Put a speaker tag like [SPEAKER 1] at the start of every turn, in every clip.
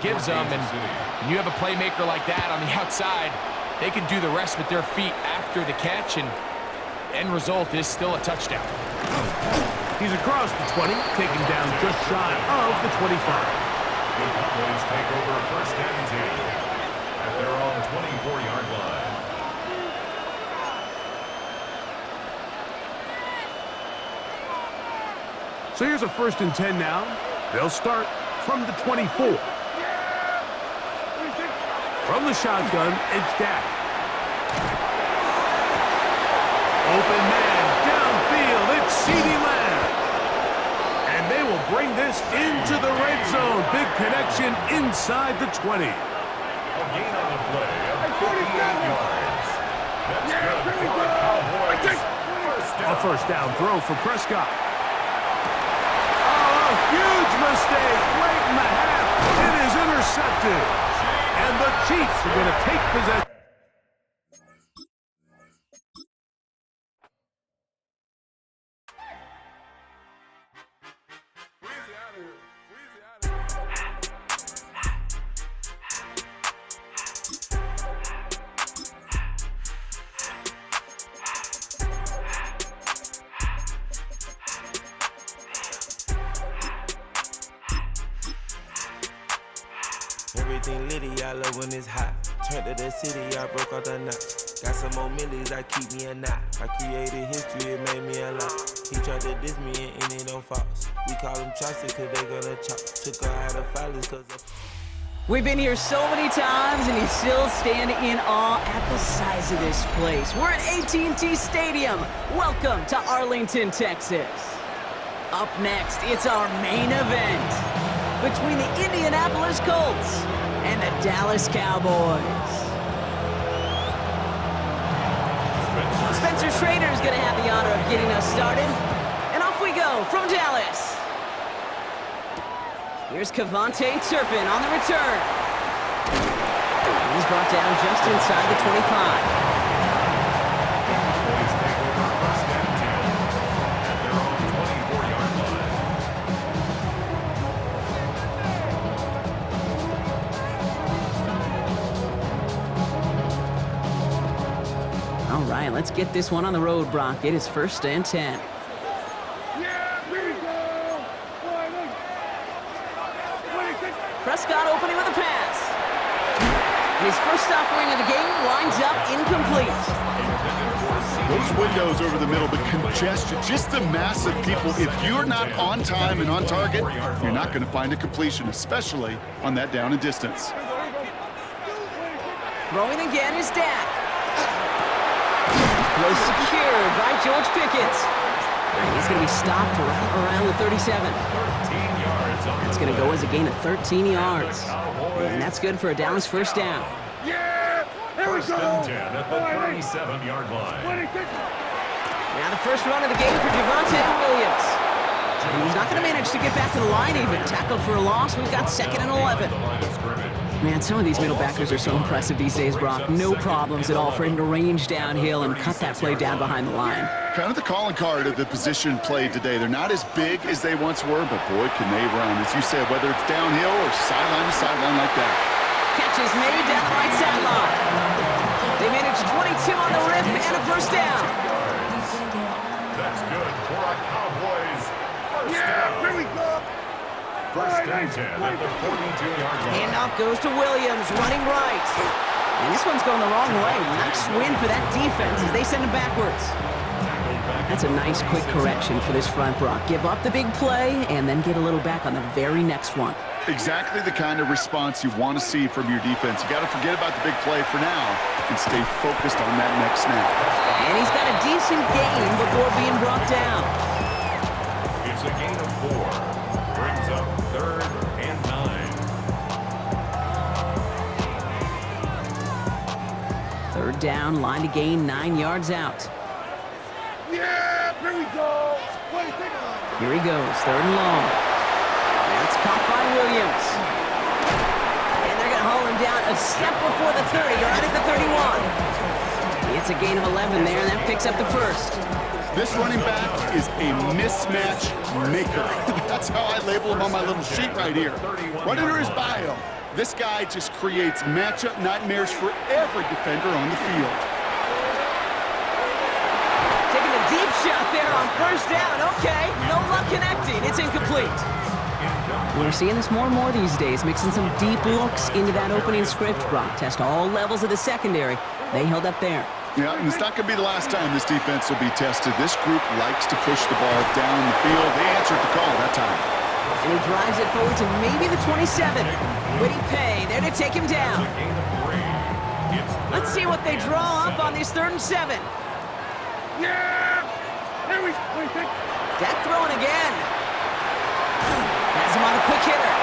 [SPEAKER 1] gives them, and when you have a playmaker like that on the outside, they can do the rest with their feet after the catch, and end result is still a touchdown.
[SPEAKER 2] He's across the 20, taken down just shy of the 25.
[SPEAKER 3] The Cowboys take over first and 10 at their own 24-yard line.
[SPEAKER 2] So here's a first and 10 now. They'll start from the 24. From the shotgun, it's Dak. Open man, downfield, it's CeeDee Lamb. And they will bring this into the red zone. Big connection inside the 20.
[SPEAKER 3] A gain on the play of 48 yards. That's good for the Cowboys.
[SPEAKER 2] A first down throw for Prescott. Oh, a huge mistake late in the half. It is intercepted. And the Chiefs are going to take possession.
[SPEAKER 4] Everything litty, I love when it's hot. Turned to the city, I broke out the notch. Got some more millies, I keep me a knot. I created history, it made me a lot. He tried to diss me and it don't false. We call them chopsticks cause they gonna chop. Took her out of filings cause of...
[SPEAKER 5] We've been here so many times, and you still stand in awe at the size of this place. We're at AT&T Stadium. Welcome to Arlington, Texas. Up next, it's our main event between the Indianapolis Colts and the Dallas Cowboys. Spencer Schrader is going to have the honor of getting us started. And off we go from Dallas. Here's Kevontae Turpin on the return. And he's brought down just inside the 25. All right, let's get this one on the road, Brock. It is first and 10. Prescott opening with a pass. And his first offering of the game lines up incomplete.
[SPEAKER 6] Those windows over the middle, the congestion, just the mass of people. If you're not on time and on target, you're not going to find a completion, especially on that down and distance.
[SPEAKER 5] Throwing again is Dak. Throw secured by George Pickens. And he's going to be stopped right around the 37. That's going to go as a gain of 13 yards. And that's good for a Dallas first down.
[SPEAKER 3] First and 10 at the 37-yard line.
[SPEAKER 5] Now the first run of the game for Javonte Williams. And he's not going to manage to get back to the line even. Tackled for a loss. We've got second and 11. Man, some of these middle backers are so impressive these days, Brock. No problems at all for him to range downhill and cut that play down behind the line.
[SPEAKER 6] Kind of the calling card of the position played today. They're not as big as they once were, but boy, can they run. As you said, whether it's downhill or sideline to sideline like that.
[SPEAKER 5] Catch is made down the right sideline. They managed 22 on the rip and a first down.
[SPEAKER 3] That's good for a Cowboys first down.
[SPEAKER 2] Here we go.
[SPEAKER 3] First and 10 at the 42-yard line.
[SPEAKER 5] Handoff goes to Williams, running right. And this one's going the wrong way. Nice win for that defense as they send him backwards. That's a nice quick correction for this front, Brock. Give up the big play and then get a little back on the very next one.
[SPEAKER 6] Exactly the kind of response you want to see from your defense. You got to forget about the big play for now and stay focused on that next snap.
[SPEAKER 5] And he's got a decent gain before being brought down.
[SPEAKER 3] It's a gain of 4. Brings up third and 9.
[SPEAKER 5] Third down, line to gain, 9 yards out.
[SPEAKER 2] Here we go.
[SPEAKER 5] Here he goes, third and long. That's caught by Williams. And they're going to haul him down a step before the 30, right at the 31. It's a gain of 11 there, and that picks up the first.
[SPEAKER 6] This running back is a mismatch maker. That's how I label him on my little sheet right here. Right under his bio, this guy just creates matchup nightmares for every defender on the field.
[SPEAKER 5] Taking a deep shot there on first down. Okay, no luck connecting. It's incomplete. We're seeing this more and more these days, mixing some deep looks into that opening script. Brock test all levels of the secondary. They held up there.
[SPEAKER 6] Yeah, and it's not going to be the last time this defense will be tested. This group likes to push the ball down the field. They answered the call that time.
[SPEAKER 5] And he drives it forward to maybe the 27. Quiddy Pay there to take him down. Let's see what they draw up on these 3rd and 7.
[SPEAKER 2] Yeah! Here we go.
[SPEAKER 5] Dak throwing again. Has him on a quick hitter.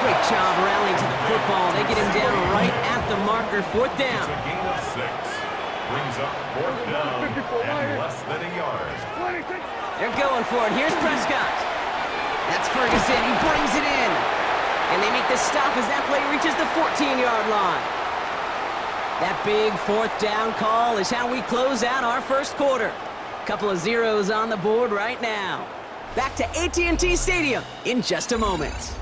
[SPEAKER 5] Great job rallying to the football. They get him down right at the marker. 4th down.
[SPEAKER 3] It's a gain of 6. Brings up 4th down and less than a yard.
[SPEAKER 5] They're going for it. Here's Prescott. That's Ferguson. He brings it in. And they make the stop as that play reaches the 14-yard line. That big 4th down call is how we close out our first quarter. Couple of zeros on the board right now. Back to AT&T Stadium in just a moment.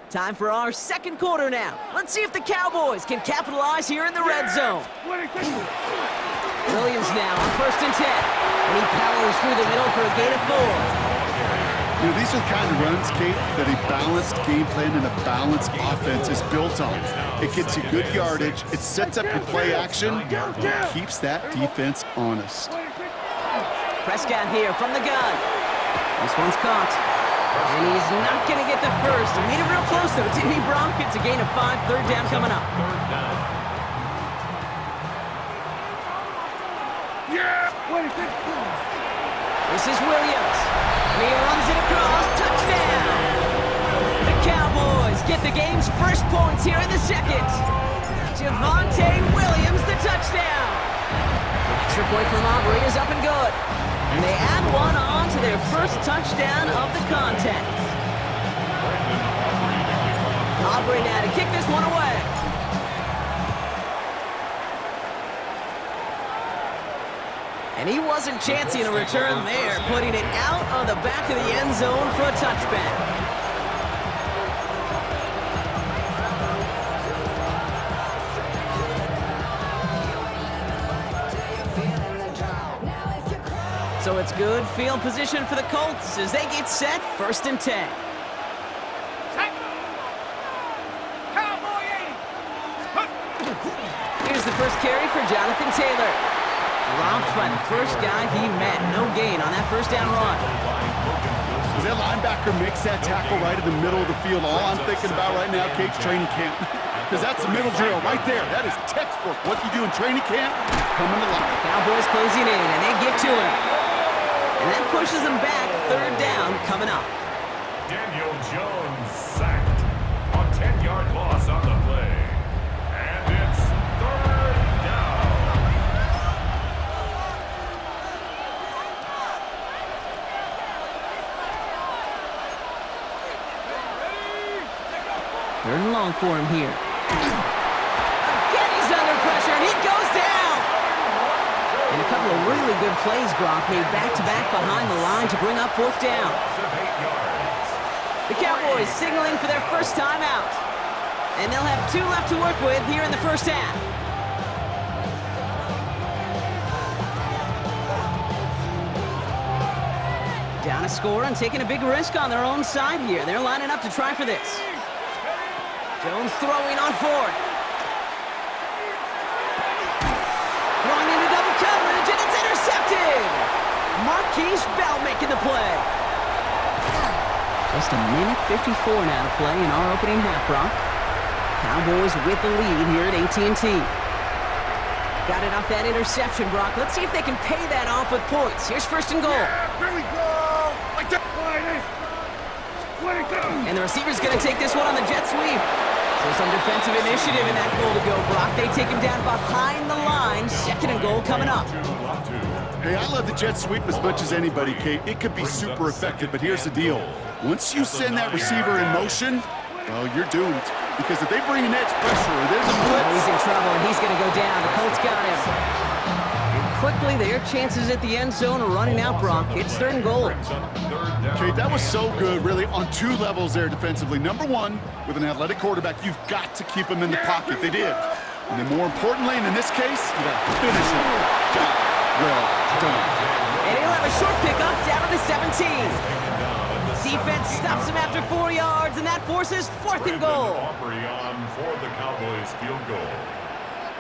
[SPEAKER 5] Time for our second quarter now. Let's see if the Cowboys can capitalize here in the red zone. Williams now on 1st and 10. And he powers through the middle for a gain of 4.
[SPEAKER 6] You know, these are the kind of runs, Kate, that a balanced game plan and a balanced offense is built on. It gets you good yardage, it sets up your play action, and keeps that defense honest.
[SPEAKER 5] Prescott here from the gun. This one's caught. And he's not going to get the first. He made it real close, though, didn't he, Brock? It's a gain of 5, 3rd down coming up. This is Williams. And he runs it across. Touchdown! The Cowboys get the game's first points here in the second. Javonte Williams, the touchdown. Extra point from Aubrey is up and good. And they add one on to their first touchdown of the contest. Aubrey now to kick this one away. And he wasn't chancing a return there, putting it out on the back of the end zone for a touchback. So it's good field position for the Colts as they get set 1st and 10. Here's the first carry for Jonathan Taylor. Dropped by the first guy he met. No gain on that 1st down run.
[SPEAKER 6] As that linebacker makes that tackle right in the middle of the field, all I'm thinking about right now, Kate's training camp. Because that's the middle drill right there. That is textbook. What you do in training camp, coming to life.
[SPEAKER 5] Cowboys closing in, and they get to him. And that pushes them back. 3rd down coming up.
[SPEAKER 3] Daniel Jones sacked. A 10-yard loss on the play. And it's 3rd down.
[SPEAKER 5] Third and long for him here. Again, he's under pressure, and he goes down. And a couple of really good plays, Brock, made back-to-back behind the line to bring up 4th down. The Cowboys signaling for their first time out. And they'll have 2 left to work with here in the first half. Down a score and taking a big risk on their own side here. They're lining up to try for this. Jones throwing on 4th. Throwing into double coverage, and it's intercepted! Marquise Bell making the play. Just a minute 54 now to play in our opening half, Brock. Cowboys with the lead here at AT&T. Got it off that interception, Brock. Let's see if they can pay that off with points. Here's 1st and goal.
[SPEAKER 2] Here we go! Like that.
[SPEAKER 5] And the receiver's going to take this one on the jet sweep. So some defensive initiative in that goal to go, Brock. They take him down behind the line. 2nd and goal coming up.
[SPEAKER 6] Hey, I love the jet sweep as much as anybody, Kate. It could be super effective, but here's the deal. Once you send that receiver in motion, Well, you're doomed. Because if they bring an edge pressure or there's a blitz...
[SPEAKER 5] He's in trouble, and he's going to go down. The Colts got him. And quickly, their chances at the end zone are running out, Brock. It's 3rd and goal.
[SPEAKER 6] Okay, that was so good, really, on 2 levels there defensively. Number 1, with an athletic quarterback, you've got to keep him in the pocket. They did. And then more importantly, and in this case, you got to finish him. Job well done.
[SPEAKER 5] And he'll have a short pickup down to the 17. Defense stops him after 4 yards, and that forces 4th and goal.
[SPEAKER 3] Aubrey on for the Cowboys field goal.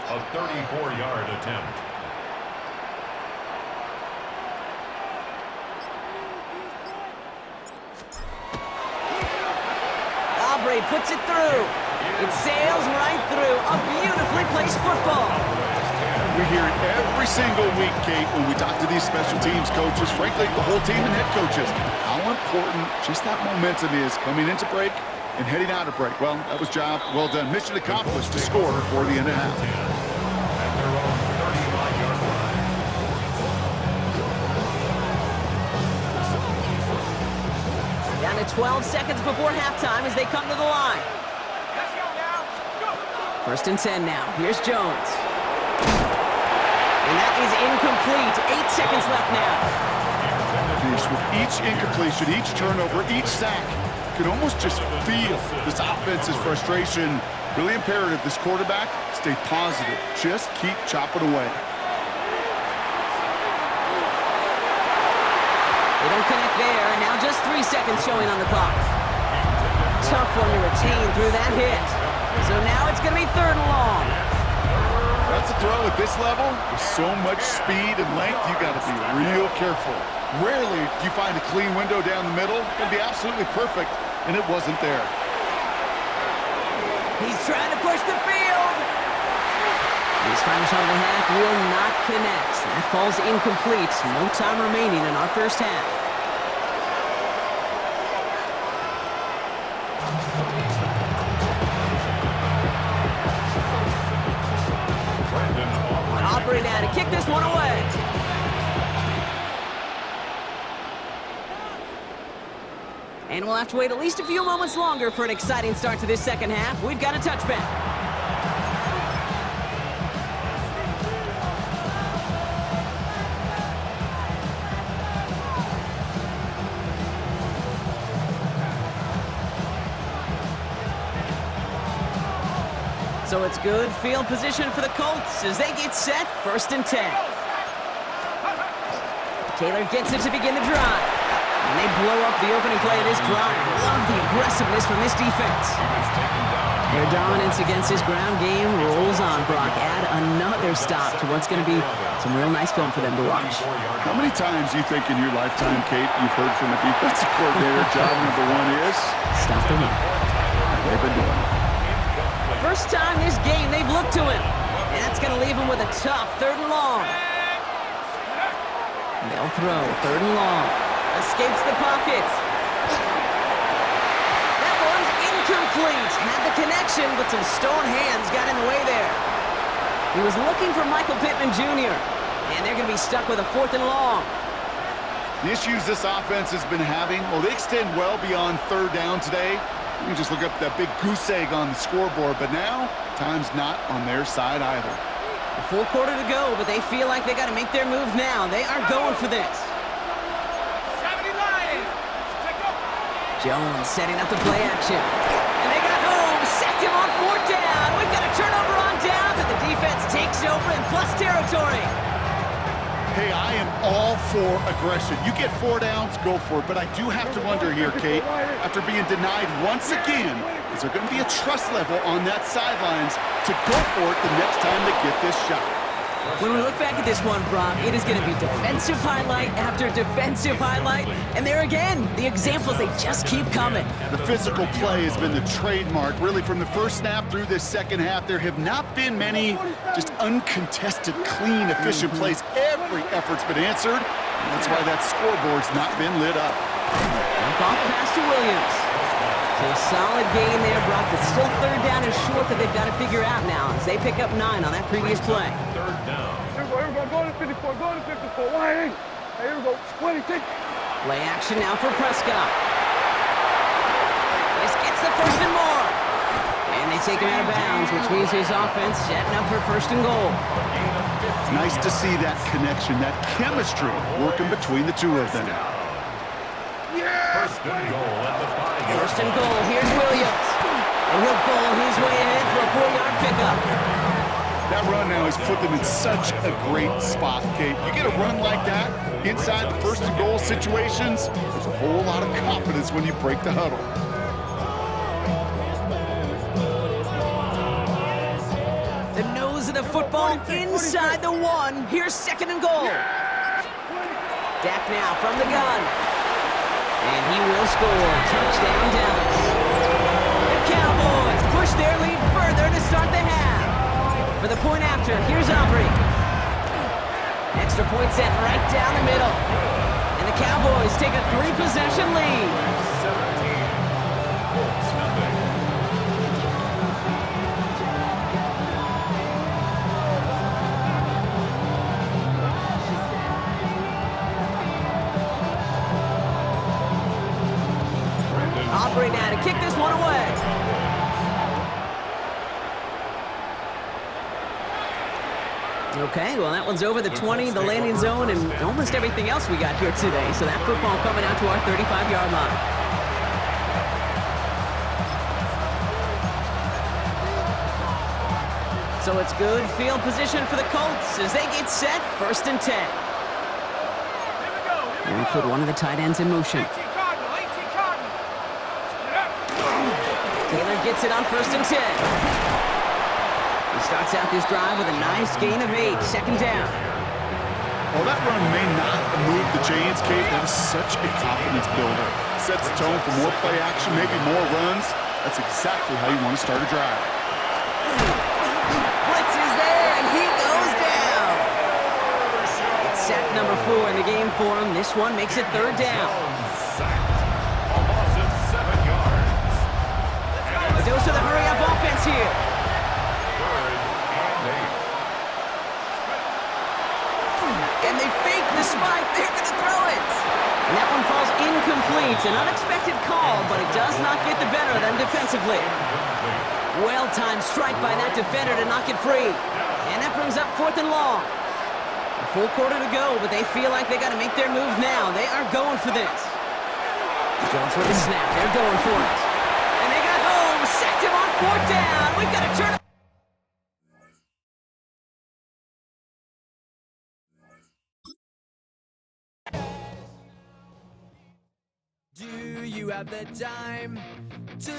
[SPEAKER 3] A 34-yard attempt.
[SPEAKER 5] Aubrey puts it through. It sails right through. A beautifully placed football.
[SPEAKER 6] We hear it every single week, Kate, when we talk to these special teams coaches, frankly, the whole team and head coaches, how important just that momentum is coming into break and heading out of break. Well, that was job well done. Mission accomplished to score before the end of half.
[SPEAKER 3] At their own 35-yard line.
[SPEAKER 5] Down to 12 seconds before halftime as they come to the line.
[SPEAKER 1] Let's go now. Go.
[SPEAKER 5] 1st and 10 now. Here's Jones. And that is incomplete. 8 seconds left now.
[SPEAKER 6] With each incompletion, each turnover, each sack, you can almost just feel this offense's frustration. Really imperative this quarterback stay positive. Just keep chopping away.
[SPEAKER 5] They don't connect there, and now just 3 seconds showing on the clock. Tough one to retain through that hit. So now it's going to be 3rd and long.
[SPEAKER 6] That's a throw at this level. With so much speed and length, you got to be real careful. Rarely do you find a clean window down the middle. It'd be absolutely perfect, and it wasn't there.
[SPEAKER 5] He's trying to push the field. His final shot of the half will not connect. That falls incomplete. No time remaining in our first half. Aubrey now to kick this one away. And we'll have to wait at least a few moments longer for an exciting start to this second half. We've got a touchback. So it's good field position for the Colts as they get set, 1st and 10. Taylor gets it to begin the drive. And they blow up the opening play of this drive. Love the aggressiveness from this defense. Their dominance against this ground game rolls on, Brock. Add another stop to what's going to be some real nice film for them to watch.
[SPEAKER 6] How many times do you think in your lifetime, Kate, you've heard from a defensive coordinator, job number 1 is?
[SPEAKER 5] Stop the run.
[SPEAKER 6] They've been doing it.
[SPEAKER 5] First time this game they've looked to him. And that's going to leave him with a tough 3rd and long. They'll throw 3rd and long. Escapes the pocket. That one's incomplete. Had the connection, but some stone hands got in the way there. He was looking for Michael Pittman Jr., and they're going to be stuck with a 4th and long.
[SPEAKER 6] The issues this offense has been having, well, they extend well beyond 3rd down today. You can just look up that big goose egg on the scoreboard, but now time's not on their side either.
[SPEAKER 5] A full quarter to go, but they feel like they got to make their move now. They are going for this. Jones setting up the play action. And they got home, sacked him on 4th down. We've got a turnover on downs, and the defense takes over in plus territory.
[SPEAKER 6] Hey, I am all for aggression. You get 4 downs, go for it. But I do have to wonder here, Kate, after being denied once again, is there going to be a trust level on that sidelines to go for it the next time they get this shot?
[SPEAKER 5] When we look back at this one, Brock, it is going to be defensive highlight after defensive highlight. And there again, the examples, they just keep coming.
[SPEAKER 6] The physical play has been the trademark. Really, from the first snap through this second half, there have not been many just uncontested, clean, efficient plays. Every effort's been answered, and that's why that scoreboard's not been lit up.
[SPEAKER 5] Dump off pass to Williams. So a solid gain there, Brock, but still 3rd down and short that they've got to figure out now as they pick up 9 on that previous play.
[SPEAKER 3] 3rd down.
[SPEAKER 2] Here we go, go to 54, go to 54, wide. Hey, here we go, 20, take.
[SPEAKER 5] Play action now for Prescott. This gets the 1st and more. take him out of bounds, which means his offense setting up for first and goal.
[SPEAKER 6] Nice to see that connection, that chemistry working between the two of them.
[SPEAKER 3] First and goal at the 5-yard
[SPEAKER 5] First and goal, here's Williams. And he'll goal his way ahead for a 4-yard pickup.
[SPEAKER 6] That run now has put them in such a great spot, Kate. You get a run like that inside the first and goal situations, there's a whole lot of confidence when you break the huddle.
[SPEAKER 5] The nose of the football inside the 1. Here's second and goal. Dak now from the gun. And he will score. Touchdown, Dallas. The Cowboys push their lead further to start the half. For the point after, here's Aubrey. Extra point set right down the middle. And the Cowboys take a 3-possession lead.
[SPEAKER 3] 17. Colts nothing.
[SPEAKER 5] Aubrey now to kick this one away. Okay, well, that one's over the 20, the landing zone, and almost everything else we got here today. So that football coming out to our 35-yard line. So it's good field position for the Colts as they get set, 1st and 10. And we put one of the tight ends in motion. Taylor gets it on 1st and 10. He starts out this drive with a nice gain of 8, 2nd down.
[SPEAKER 6] Well, that run may not move the chains, Kate. That is such a confidence builder. Sets the tone for more play action, maybe more runs. That's exactly how you want to start a drive.
[SPEAKER 5] Blitz is there, and he goes down. It's sack number 4 in the game for him. This one makes it 3rd down.
[SPEAKER 3] Sacked. A loss of 7 yards.
[SPEAKER 5] A dose of the hurry-up offense here.
[SPEAKER 3] 3rd and 8.
[SPEAKER 5] And they fake the spike. They're going to throw it. And that one falls incomplete. An unexpected call, but it does not get the better of them defensively. Well-timed strike by that defender to knock it free. And that brings up 4th and long. A full quarter to go, but they feel like they got to make their move now. They are going for this. Jones with the snap. They're going for it. And they got home. Sacked him on 4th down. We've got to turn.
[SPEAKER 7] Do you have the time to